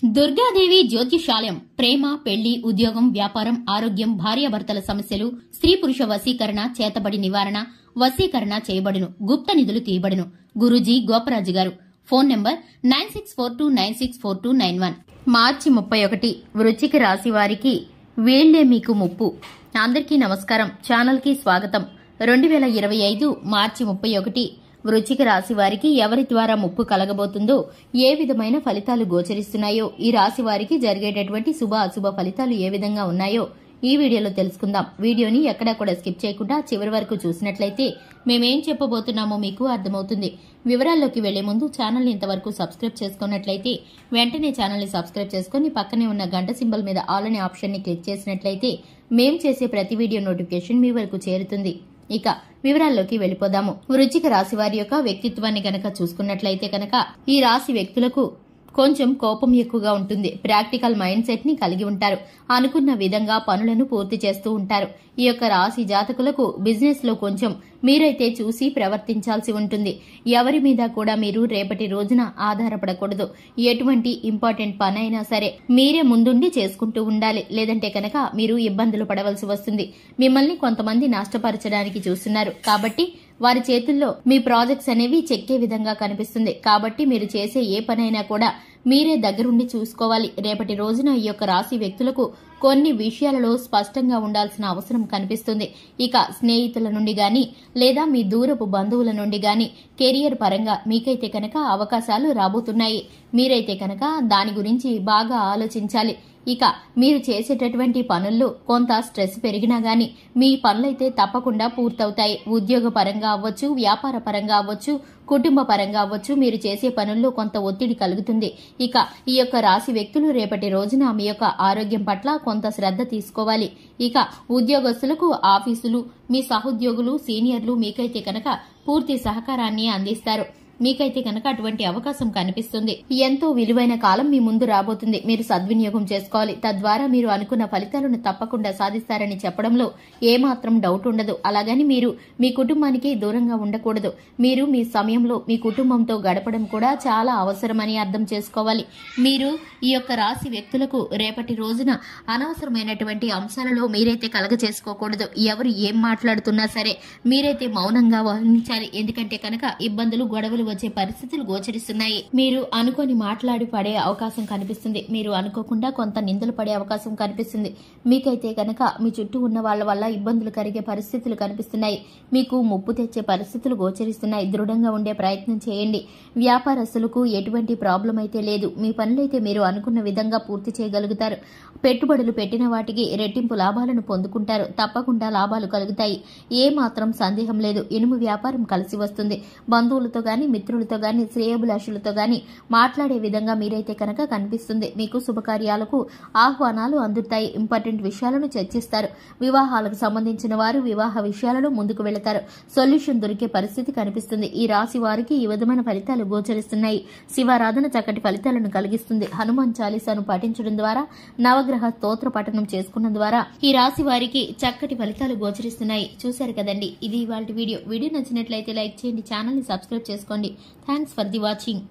దుర్గాదేవి జ్యోతిషాలయం ప్రేమ, పెళ్లి, ఉద్యోగం, వ్యాపారం, ఆరోగ్యం, భార్యాభర్తల సమస్యలు, స్త్రీ పురుష వశీకరణ, చేతబడి నివారణ, వశీకరణ చేయబడును, గుప్త నిధులు తీయబడును. గురూజీ గోపరాజు గారు. Phone number 9642964291. మార్చి 31 వృశ్చిక రాశి వారికి వీళ్లే మీకు ముప్పు. అందరికీ నమస్కారం. ఛానల్ కి స్వాగతం. 2025 మార్చి 31 వృశ్చిక రాశి వారికి ఎవరి ద్వారా ముప్పు కలగబోతుందో, ఏ విధమైన ఫలితాలు గోచరిస్తున్నాయో, ఈ రాశి వారికి జరిగేటటువంటి శుభ అశుభ ఫలితాలు ఏ విధంగా ఉన్నాయో ఈ వీడియోలో తెలుసుకుందాం. వీడియోని ఎక్కడా కూడా స్కిప్ చేయకుండా చివరి వరకు చూసినట్లయితే మేమేం చెప్పబోతున్నామో మీకు అర్థమవుతుంది. వివరాల్లోకి వెళ్లే ముందు ఛానల్ ని ఇంతవరకు సబ్స్క్రైబ్ చేసుకున్నట్లయితే వెంటనే ఛానల్ ని సబ్స్క్రైబ్ చేసుకుని పక్కనే ఉన్న గంట సింబల్ మీద ఆల్ అనే ఆప్షన్ ని క్లిక్ చేసినట్లయితే మేం చేసే ప్రతి వీడియో నోటిఫికేషన్ మీ వరకు చేరుతుంది. ఇక వివరాల్లోకి వెళ్లిపోదాము. వృశ్చిక రాశి వారి యొక్క వ్యక్తిత్వాన్ని గనక చూసుకున్నట్లయితే కనుక ఈ రాశి వ్యక్తులకు కొంచెం కోపం ఎక్కువగా ఉంటుంది. ప్రాక్టికల్ మైండ్ సెట్ ని కలిగి ఉంటారు. అనుకున్న విధంగా పనులను పూర్తి చేస్తూ ఉంటారు. ఈ యొక్క రాశి జాతకులకు బిజినెస్ లో కొంచెం మీరైతే చూసి ప్రవర్తించాల్సి ఉంటుంది. ఎవరి మీద కూడా మీరు రేపటి రోజున ఆధారపడకూడదు. ఎటువంటి ఇంపార్టెంట్ పని అయినా సరే మీరే ముందుండి చేసుకుంటూ ఉండాలి. లేదంటే కనుక మీరు ఇబ్బందులు పడవలసి వస్తుంది. మిమ్మల్ని కొంతమంది నష్టపరచడానికి చూస్తున్నారు. కాబట్టి వారి చేతుల్లో మీ ప్రాజెక్ట్స్ అనేవి చెక్కే విధంగా కనిపిస్తుంది. కాబట్టి మీరు చేసే ఏ పనైనా కూడా మీరే దగ్గరుండి చూసుకోవాలి. రేపటి రోజున ఈ యొక్క రాశి వ్యక్తులకు కొన్ని విషయాలలో స్పష్టంగా ఉండాల్సిన అవసరం కనిపిస్తుంది. ఇక స్నేహితుల నుండి గాని లేదా మీ దూరపు బంధువుల నుండి గాని కెరియర్ పరంగా మీకైతే కనుక అవకాశాలు రాబోతున్నాయి. మీరైతే కనుక దాని గురించి బాగా ఆలోచించాలి. ఇక మీరు చేసేటటువంటి పనుల్లో కొంత స్ట్రెస్ పెరిగినా గాని మీ పనులైతే తప్పకుండా పూర్తవుతాయి. ఉద్యోగ పరంగా అవ్వచ్చు, వ్యాపార పరంగా అవ్వచ్చు, కుటుంబ పరంగా అవ్వచ్చు, మీరు చేసే పనుల్లో కొంత ఒత్తిడి కలుగుతుంది. ఇక ఈ యొక్క రాశి వ్యక్తులు రేపటి రోజున మీ యొక్క ఆరోగ్యం పట్ల కొంత శ్రద్ధ తీసుకోవాలి. ఇక ఉద్యోగస్తులకు ఆఫీసులు, మీ సహోద్యోగులు, సీనియర్లు మీకైతే కనుక పూర్తి సహకారాన్ని అందిస్తారు. మీకైతే కనుక అటువంటి అవకాశం కనిపిస్తుంది. ఎంతో విలువైన కాలం మీ ముందు రాబోతుంది. మీరు సద్వినియోగం చేసుకోవాలి. తద్వారా మీరు అనుకున్న ఫలితాలను తప్పకుండా సాధిస్తారని చెప్పడంలో ఏమాత్రం డౌట్ ఉండదు. అలాగని మీరు మీ కుటుంబానికి దూరంగా ఉండకూడదు. మీరు మీ సమయంలో మీ కుటుంబంతో గడపడం కూడా చాలా అవసరమని అర్థం చేసుకోవాలి. మీరు ఈ యొక్క రాశి వ్యక్తులకు రేపటి రోజున అనవసరమైనటువంటి అంశాలలో మీరైతే కలగ చేసుకోకూడదు. ఎవరు ఏం మాట్లాడుతున్నా సరే మీరైతే మౌనంగా వహించాలి. ఎందుకంటే కనుక ఇబ్బందులు, గొడవలు వచ్చే పరిస్థితులు గోచరిస్తున్నాయి. మీరు అనుకొని మాట్లాడి పడే అవకాశం కనిపిస్తుంది. మీరు అనుకోకుండా కొంత నిందలు పడే అవకాశం కనిపిస్తుంది. మీకైతే కనుక మీ చుట్టూ ఉన్న వాళ్ల వల్ల ఇబ్బందులు కలిగే పరిస్థితులు కనిపిస్తున్నాయి. మీకు ముప్పు తెచ్చే పరిస్థితులు గోచరిస్తున్నాయి. దృఢంగా ఉండే ప్రయత్నం చేయండి. వ్యాపారస్తులకు ఎటువంటి ప్రాబ్లం అయితే లేదు. మీ పనులైతే మీరు అనుకున్న విధంగా పూర్తి చేయగలుగుతారు. పెట్టుబడులు పెట్టిన వాటికి రెట్టింపు లాభాలను పొందుకుంటారు. తప్పకుండా లాభాలు కలుగుతాయి. ఏ మాత్రం సందేహం లేదు. ఇనుము వ్యాపారం కలిసి వస్తుంది. బంధువులతో గాని, మిత్రులతో గాని, శ్రేయోభిలాషులతో గాని మాట్లాడే విధంగా మీరైతే కనుక కనిపిస్తుంది. మీకు శుభకార్యాలకు ఆహ్వానాలు అందుతాయి. ఇంపార్టెంట్ విషయాలను చర్చిస్తారు. వివాహాలకు సంబంధించిన వారు వివాహ విషయాలలో ముందుకు వెళతారు. సొల్యూషన్ దొరికే పరిస్థితి కనిపిస్తుంది. ఈ రాశి వారికి ఈ విధమైన ఫలితాలు గోచరిస్తున్నాయి. శివారాధన చక్కటి ఫలితాలను కలిగిస్తుంది. హనుమాన్ చాలీసాను పఠించడం ద్వారా, నవగ్రహ స్తోత్ర పఠనం చేసుకున్న ద్వారా ఈ రాశి వారికి చక్కటి ఫలితాలు గోచరిస్తున్నాయి. చూశారు కదండి, ఇది ఇవాల్టి వీడియో. వీడియో నచ్చినట్లయితే లైక్ చేయండి, ఛానల్ ని సబ్స్క్రైబ్ చేసుకోండి. Thanks for the watching.